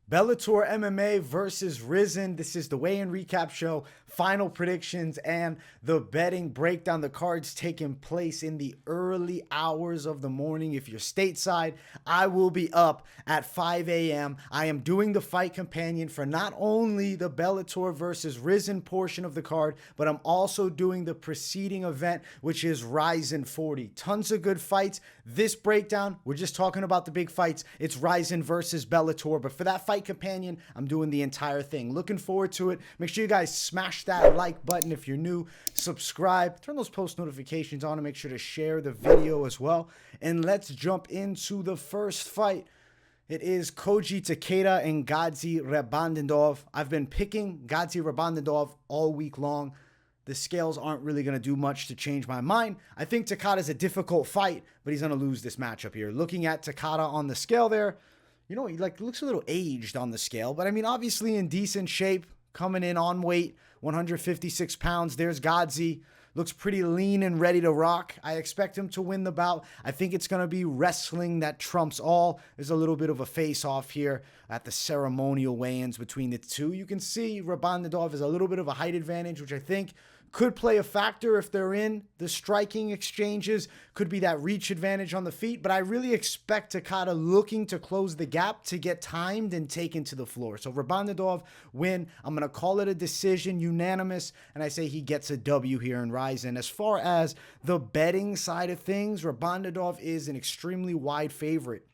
Bellator MMA versus Rizin. This is the weigh-in recap show, final predictions, and the betting breakdown. The cards taking place in the early hours of the morning. If you're stateside, I will be up at 5 a.m. I am doing the fight companion for not only the Bellator versus Rizin portion of the card, but I'm also doing the preceding event, which is Rizin 40. Tons of good fights. This breakdown, we're just talking about the big fights. It's Rizin versus Bellator, but for that fight companion, I'm doing the entire thing. Looking forward to it. Make sure you guys smash that like button if you're new. Subscribe. Turn those post notifications on and make sure to share the video as well. And let's jump into the first fight. It is Koji Takeda and Gadzhi Rabadanov. I've been picking Gadzhi Rabadanov all week long. The scales aren't really going to do much to change my mind. I think Takeda is a difficult fight, but he's going to lose this matchup here. Looking at Takeda on the scale there, you know, he looks a little aged on the scale, but I mean, obviously in decent shape, coming in on weight, 156 pounds. There's Gadzhi. Looks pretty lean and ready to rock. I expect him to win the bout. I think it's going to be wrestling that trumps all. There's a little bit of a face-off here at the ceremonial weigh-ins between the two. You can see Rabadanov has a little bit of a height advantage, which I think could play a factor if they're in the striking exchanges. Could be that reach advantage on the feet, but I really expect Takeda looking to close the gap to get timed and taken to the floor. So Rabadanov win. I'm going to call it a decision, unanimous, and I say he gets a W here in Rizin. As far as the betting side of things, Rabadanov is an extremely wide favorite,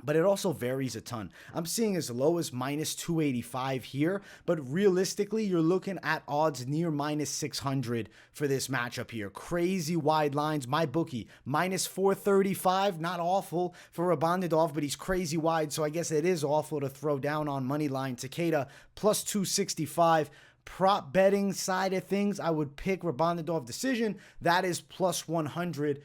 but it also varies a ton. I'm seeing as low as minus 285 here, but realistically, you're looking at odds near minus 600 for this matchup here. Crazy wide lines. My bookie, minus 435, not awful for Rabadanov, but he's crazy wide, so I guess it is awful to throw down on money line. Takeda, plus 265. Prop betting side of things, I would pick Rabadanov decision. That is plus 100.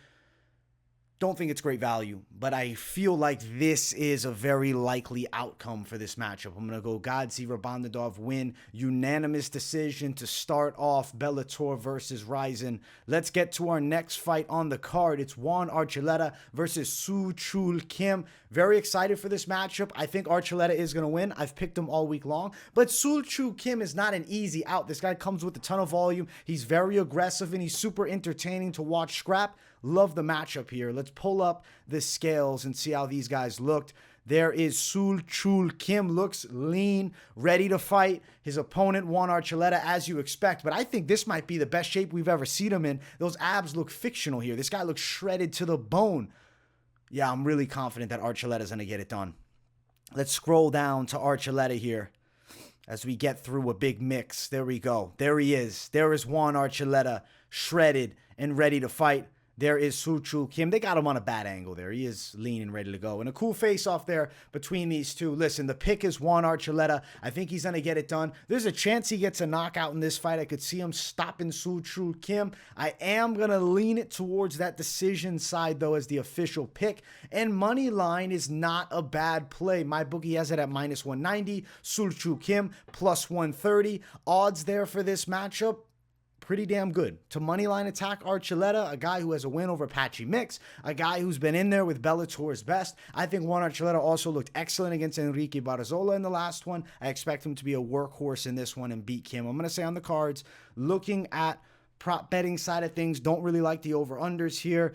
Don't think it's great value, but I feel like this is a very likely outcome for this matchup. I'm going to go Gadzhi Rabadanov win, unanimous decision to start off Bellator versus Rizin. Let's get to our next fight on the card. It's Juan Archuleta versus Chul Kim. Very excited for this matchup. I think Archuleta is going to win. I've picked him all week long, but Chul Kim is not an easy out. This guy comes with a ton of volume. He's very aggressive and he's super entertaining to watch scrap. Love the matchup here. Let's pull up the scales and see how these guys looked. There is Chul Kim, looks lean, ready to fight. His opponent, Juan Archuleta, as you expect. But I think this might be the best shape we've ever seen him in. Those abs look fictional here. This guy looks shredded to the bone. Yeah, I'm really confident that Archuleta's going to get it done. Let's scroll down to Archuleta here as we get through a big mix. There we go. There he is. There is Juan Archuleta, shredded and ready to fight. There is Chul Kim. They got him on a bad angle there. He is lean and ready to go. And a cool face-off there between these two. Listen, the pick is Juan Archuleta. I think he's going to get it done. There's a chance he gets a knockout in this fight. I could see him stopping Chul Kim. I am going to lean it towards that decision side, though, as the official pick. And money line is not a bad play. My bookie has it at minus 190. Chul Kim, plus 130. Odds there for this matchup, pretty damn good. To moneyline attack Archuleta, a guy who has a win over Patchy Mix, a guy who's been in there with Bellator's best. I think Juan Archuleta also looked excellent against Enrique Barzola in the last one. I expect him to be a workhorse in this one and beat Kim. I'm going to say on the cards, looking at prop betting side of things, don't really like the over-unders here.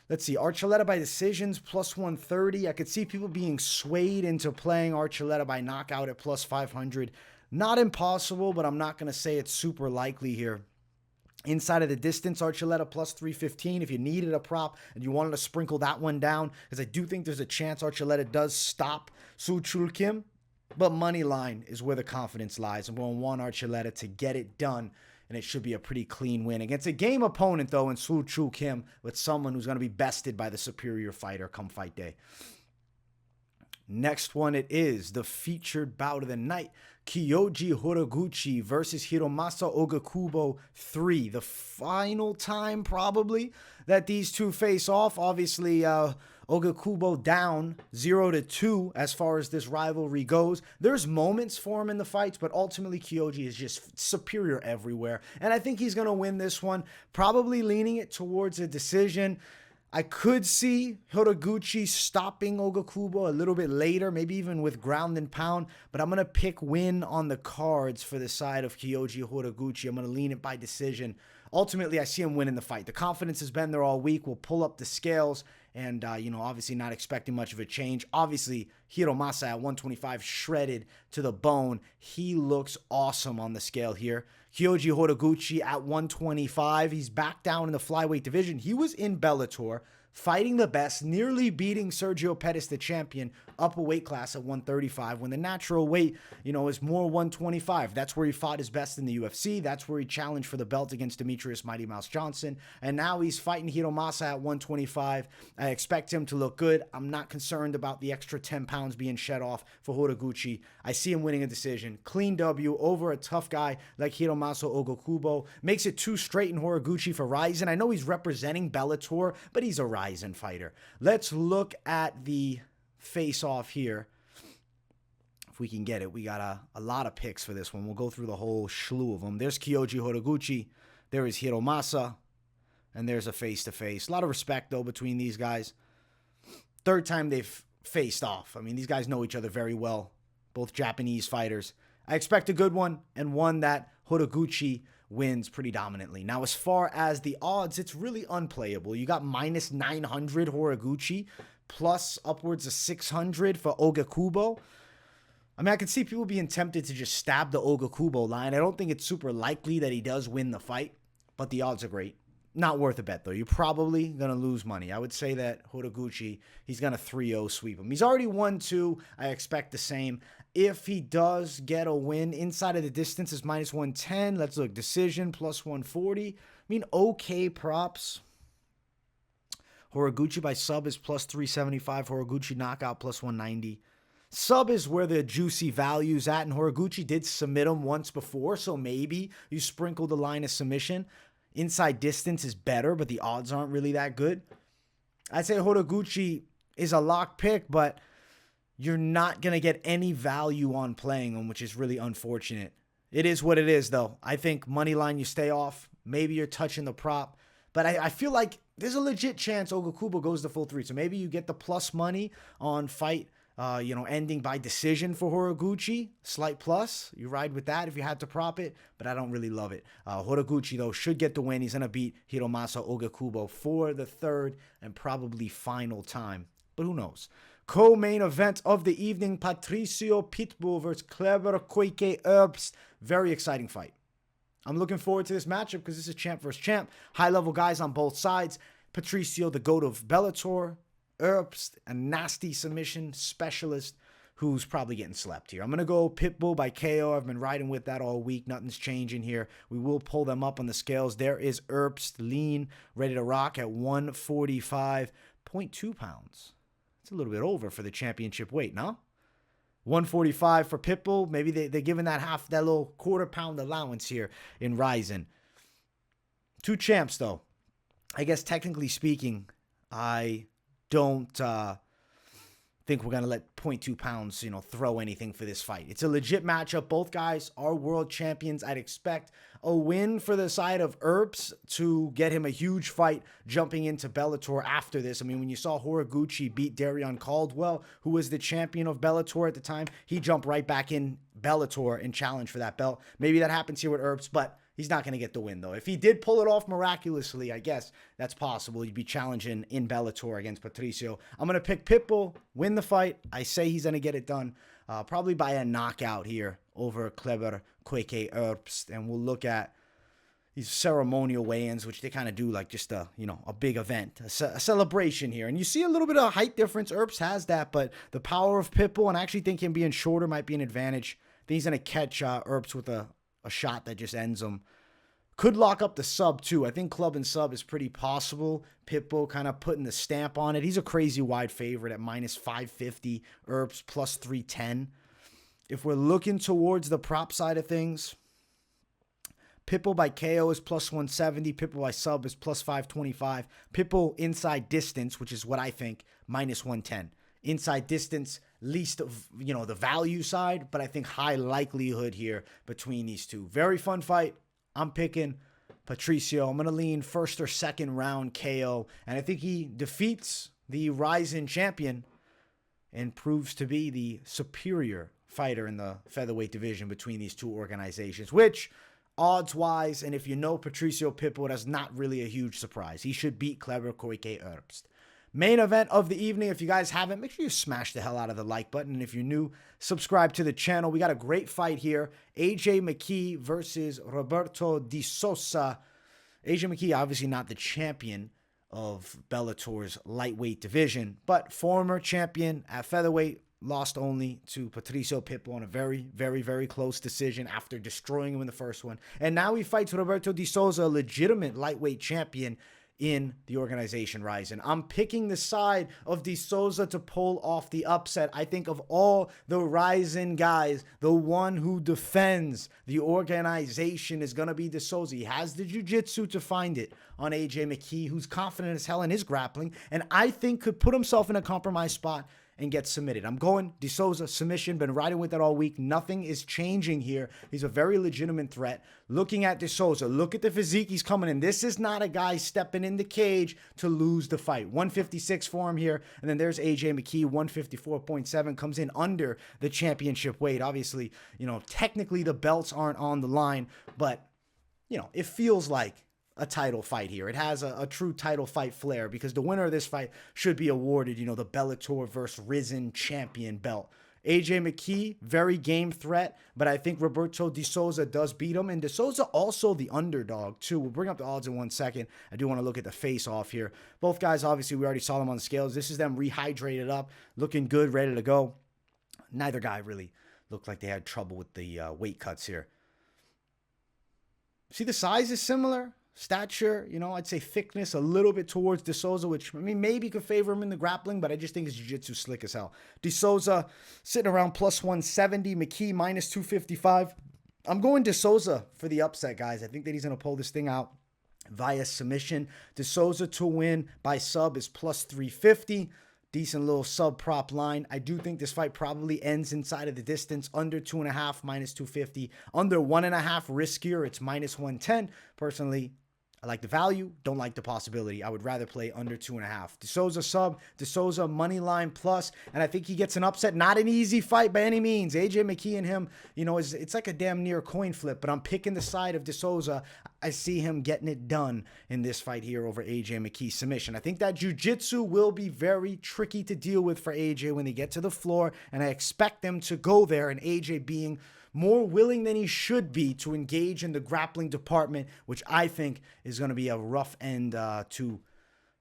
Let's see, Archuleta by decisions, plus 130. I could see people being swayed into playing Archuleta by knockout at plus 500. Not impossible, but I'm not going to say it's super likely here. Inside of the distance, Archuleta plus 315 if you needed a prop and you wanted to sprinkle that one down, because I do think there's a chance Archuleta does stop Chul Kim, but money line is where the confidence lies. I'm going Juan Archuleta to get it done, and it should be a pretty clean win against a game opponent, though, in Chul Kim, with someone who's going to be bested by the superior fighter come fight day. Next one, it is the featured bout of the night. Kyoji Horiguchi versus Hiromasa Ougikubo III. The final time, probably, that these two face off. Obviously, Ougikubo down 0-2 as far as this rivalry goes. There's moments for him in the fights, but ultimately Kyoji is just superior everywhere. And I think he's going to win this one, probably leaning it towards a decision. I could see Horiguchi stopping Ougikubo a little bit later, maybe even with ground and pound, but I'm going to pick win on the cards for the side of Kyoji Horiguchi. I'm going to lean it by decision. Ultimately, I see him winning the fight. The confidence has been there all week. We'll pull up the scales and, obviously not expecting much of a change. Obviously, Hiromasa at 125 shredded to the bone. He looks awesome on the scale here. Kyoji Horiguchi at 125. He's back down in the flyweight division. He was in Bellator, fighting the best, nearly beating Sergio Pettis, the champion, up a weight class at 135 when the natural weight, is more 125. That's where he fought his best in the UFC. That's where he challenged for the belt against Demetrius Mighty Mouse Johnson. And now he's fighting Hiromasa at 125. I expect him to look good. I'm not concerned about the extra 10 pounds being shed off for Horiguchi. I see him winning a decision. Clean W over a tough guy like Hiromasa Ougikubo. Makes it 2 straight in Horiguchi for Rizin. I know he's representing Bellator, but he's a Rizin fighter. Let's look at the face-off here. If we can get it, we got a lot of picks for this one. We'll go through the whole slew of them. There's Kyoji Horiguchi. There is Hiromasa. And there's a face-to-face. A lot of respect, though, between these guys. Third time they've faced off. I mean, these guys know each other very well. Both Japanese fighters. I expect a good one, and one that Horiguchi wins pretty dominantly. Now, as far as the odds, it's really unplayable. You got minus 900 Horiguchi, plus upwards of 600 for Ougikubo. I mean, I can see people being tempted to just stab the Ougikubo line. I don't think it's super likely that he does win the fight, but the odds are great. Not worth a bet, though. You're probably going to lose money. I would say that Horiguchi, he's going to 3-0 sweep him. He's already won 2. I expect the same. If he does get a win, inside of the distance is minus 110. Let's look. Decision plus 140. I mean, okay props. Horiguchi by sub is plus 375. Horiguchi knockout plus 190. Sub is where the juicy value's at, and Horiguchi did submit him once before, so maybe you sprinkle the line of submission. Inside distance is better, but the odds aren't really that good. I'd say Horiguchi is a lock pick, but you're not going to get any value on playing him, which is really unfortunate. It is what it is, though. I think money line, you stay off. Maybe you're touching the prop. But I feel like there's a legit chance Ougikubo goes to full 3. So maybe you get the plus money on fight, ending by decision for Horiguchi. Slight plus. You ride with that if you had to prop it. But I don't really love it. Horiguchi, though, should get the win. He's going to beat Hiromasa Ougikubo for the third and probably final time. But who knows? Co-main event of the evening, Patricio Pitbull versus Clever Koike Erbst. Very exciting fight. I'm looking forward to this matchup because this is champ versus champ. High-level guys on both sides. Patricio, the GOAT of Bellator. Erbst, a nasty submission specialist who's probably getting slept here. I'm going to go Pitbull by KO. I've been riding with that all week. Nothing's changing here. We will pull them up on the scales. There is Erbst, lean, ready to rock at 145.2 pounds. It's a little bit over for the championship weight, no? 145 for Pitbull. Maybe they're giving that little quarter-pound allowance here in Rizin. 2 champs, though. I guess technically speaking, I don't think we're going to let 0.2 pounds, throw anything for this fight. It's a legit matchup. Both guys are world champions. I'd expect a win for the side of Erbst to get him a huge fight jumping into Bellator after this. I mean, when you saw Horiguchi beat Darion Caldwell, who was the champion of Bellator at the time, he jumped right back in Bellator and challenged for that belt. Maybe that happens here with Erbst, but he's not going to get the win, though. If he did pull it off miraculously, I guess that's possible. You'd be challenging in Bellator against Patricio. I'm going to pick Pitbull, win the fight. I say he's going to get it done probably by a knockout here over Clever Koike Erbst. And we'll look at these ceremonial weigh-ins, which they kind of do like just a big event, a celebration here. And you see a little bit of height difference. Erbst has that, but the power of Pitbull, and I actually think him being shorter might be an advantage. I think he's going to catch Erbst with a shot that just ends him. Could lock up the sub, too. I think club and sub is pretty possible. Pitbull kind of putting the stamp on it. He's a crazy wide favorite at minus 550. Erbst plus 310. If we're looking towards the prop side of things, Pitbull by KO is plus 170. Pitbull by sub is plus 525. Pitbull inside distance, which is what I think, minus 110. Inside distance, least of, the value side, but I think high likelihood here between these two. Very fun fight. I'm picking Patricio. I'm going to lean first or second round KO. And I think he defeats the Rizin champion and proves to be the superior fighter in the featherweight division between these two organizations, which odds-wise, and if you know Patricio Pitbull, that's not really a huge surprise. He should beat clever Koike Erbst. Main event of the evening. If you guys haven't, make sure you smash the hell out of the like button. And if you're new, subscribe to the channel. We got a great fight here. McKee versus Roberto de Souza. McKee, obviously not the champion of Bellator's lightweight division, but former champion at featherweight, lost only to Patricio Pitbull in a very, very, very close decision after destroying him in the first one. And now he fights Roberto de Souza, a legitimate lightweight champion in the organization Rizin. I'm picking the side of de Souza to pull off the upset. I think of all the Rizin guys, the one who defends the organization is going to be de Souza. He has the jiu-jitsu to find it on McKee, who's confident as hell in his grappling, and I think could put himself in a compromised spot and get submitted. I'm going de Souza submission. Been riding with that all week. Nothing is changing here. He's a very legitimate threat. Looking at de Souza, look at the physique he's coming in. This is not a guy stepping in the cage to lose the fight. 156 for him here. And then there's McKee, 154.7, comes in under the championship weight. Obviously, technically the belts aren't on the line, but, it feels like a title fight here. It has a true title fight flair because the winner of this fight should be awarded, the Bellator versus Rizin champion belt. McKee, very game threat, but I think Roberto de Souza does beat him. And de Souza also the underdog, too. We'll bring up the odds in 1 second. I do want to look at the face-off here. Both guys, obviously, we already saw them on the scales. This is them rehydrated up, looking good, ready to go. Neither guy really looked like they had trouble with the weight cuts here. See, the size is similar. Stature, I'd say thickness a little bit towards de Souza, which, maybe could favor him in the grappling, but I just think his jiu-jitsu slick as hell. De Souza sitting around plus 170, McKee minus 255. I'm going de Souza for the upset, guys. I think that he's going to pull this thing out via submission. De Souza to win by sub is plus 350. Decent little sub prop line. I do think this fight probably ends inside of the distance, under 2.5, minus 250. Under 1.5, riskier, it's minus 110. Personally, I like the value, don't like the possibility. I would rather play under 2.5. De Souza sub, de Souza money line plus, and I think he gets an upset. Not an easy fight by any means. McKee and him, it's like a damn near coin flip, but I'm picking the side of de Souza. I see him getting it done in this fight here over McKee submission. I think that jiu-jitsu will be very tricky to deal with for when they get to the floor, and I expect them to go there, and being more willing than he should be to engage in the grappling department, which I think is going to be a rough end to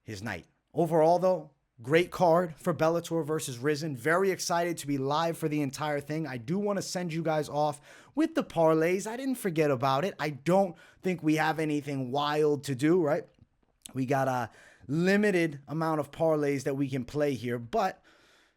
his night. Overall, though, great card for Bellator versus Rizin. Very excited to be live for the entire thing. I do want to send you guys off with the parlays. I didn't forget about it. I don't think we have anything wild to do, right? We got a limited amount of parlays that we can play here, but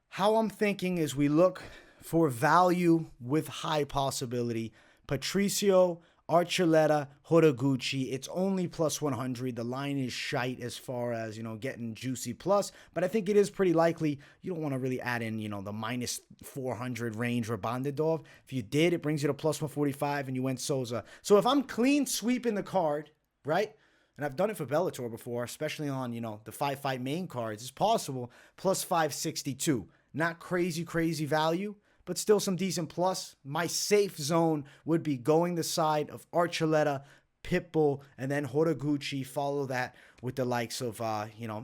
how I'm thinking is we look for value with high possibility. Patricio, Archuleta, Horiguchi. It's only plus 100. The line is shite as far as, getting juicy plus, but I think it is pretty likely. You don't want to really add in, the minus 400 range Rabadanov. If you did, it brings you to plus 145 and you went Souza. So if I'm clean sweeping the card, right? And I've done it for Bellator before, especially on, the 5-fight main cards. It's possible. Plus 562. Not crazy value, but still some decent plus. My safe zone would be going the side of Archuleta, Pitbull, and then Horiguchi. Follow that with the likes of,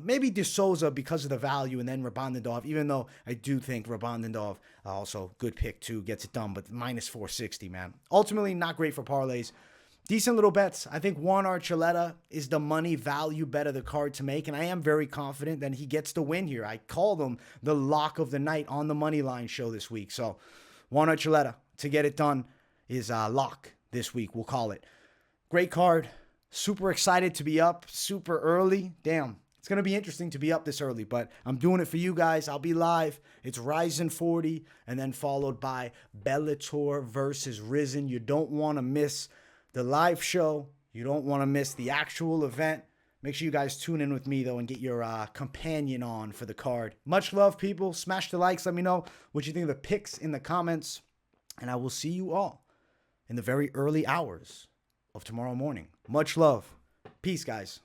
maybe de Souza because of the value, and then Rabadanov, even though I do think Rabadanov, also good pick too, gets it done, but minus 460, man. Ultimately, not great for parlays. Decent little bets. I think Juan Archuleta is the money value bet of the card to make, and I am very confident that he gets the win here. I called him the lock of the night on the money line show this week. So Juan Archuleta to get it done is lock this week. We'll call it. Great card. Super excited to be up super early. Damn. It's going to be interesting to be up this early, but I'm doing it for you guys. I'll be live. It's Rizin 40, and then followed by Bellator versus Rizin. You don't want to miss the live show. You don't want to miss the actual event. Make sure you guys tune in with me, though, and get your companion on for the card. Much love, people. Smash the likes. Let me know what you think of the picks in the comments. And I will see you all in the very early hours of tomorrow morning. Much love. Peace, guys.